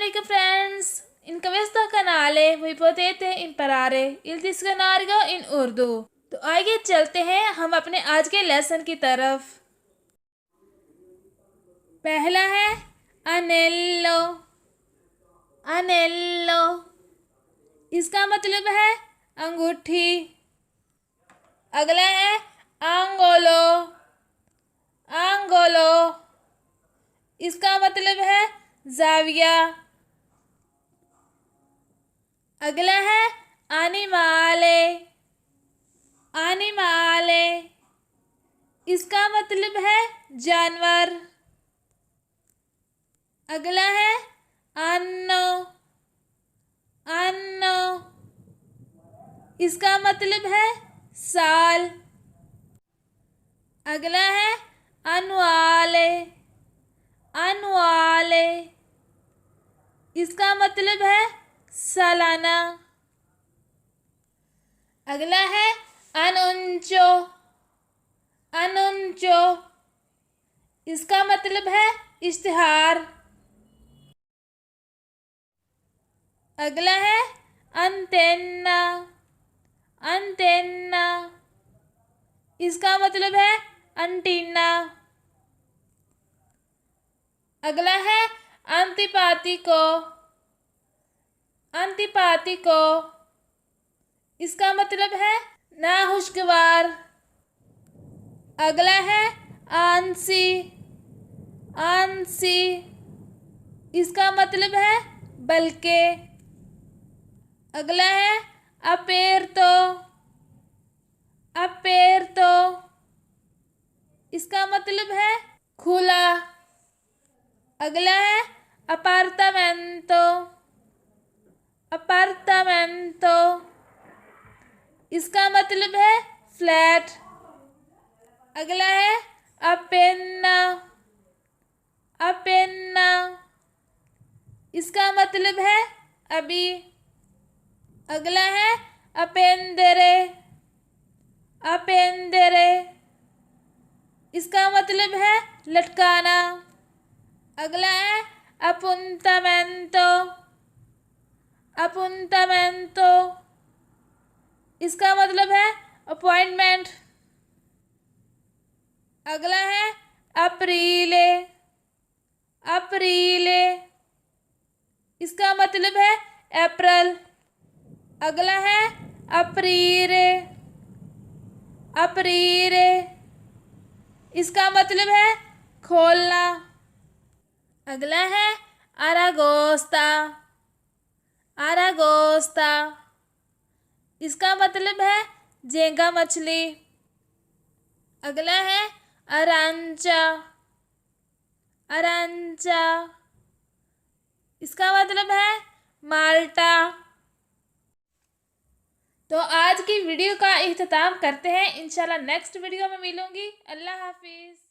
amiche friends, in questo canale voi potete imparare il dizionario in Urdu. तो आइए चलते हैं हम अपने आज के लेसन की तरफ। पहला है अनेल्लो। अनेल्लो इसका मतलब है अंगूठी। अगला है अंगोलो। अंगोलो इसका मतलब है जाविया। अगला है एनिमाले। एनिमाले इसका मतलब है जानवर। अगला है अन्नो। अन्नो इसका मतलब है साल। अगला है अनुआले। अनुआले इसका मतलब है सालाना। अगला है अनुंचो। अनुंचो इसका मतलब है इश्तिहार। अगला है अंटेना। अंटेना इसका मतलब है अंटीना। अगला है अंतिपातिको। अंतिपातिको इसका मतलब है नाखुशगवार। अगला है आंसी। आंसी इसका मतलब है बल्कि। अगला है अपेरतो। अपेरतो इसका मतलब है खुला। अगला है अपार्टामेंटो। अपार्टामेंटो इसका मतलब है फ्लैट। अगला है अपेन्ना। अपेन्ना इसका मतलब है अभी। अगला है अपेंदेरे। अपेंदेरे इसका मतलब है लटकाना। अगला है अपुंतामेंटो। अपुंतामेंटो इसका मतलब है अपॉइंटमेंट। अगला है अप्रीले। अप्रीले इसका मतलब है अप्रैल। अगला है अप्रीरे। अप्रीरे इसका मतलब है खोलना। अगला है अरागोस्ता। अरागोस्ता इसका मतलब है झींगा मछली। अगला है अरांचा। अरांचा इसका मतलब है माल्टा। तो आज की वीडियो का इख्तिताम करते हैं। इंशाल्लाह नेक्स्ट वीडियो में मिलूंगी। अल्लाह हाफिज़।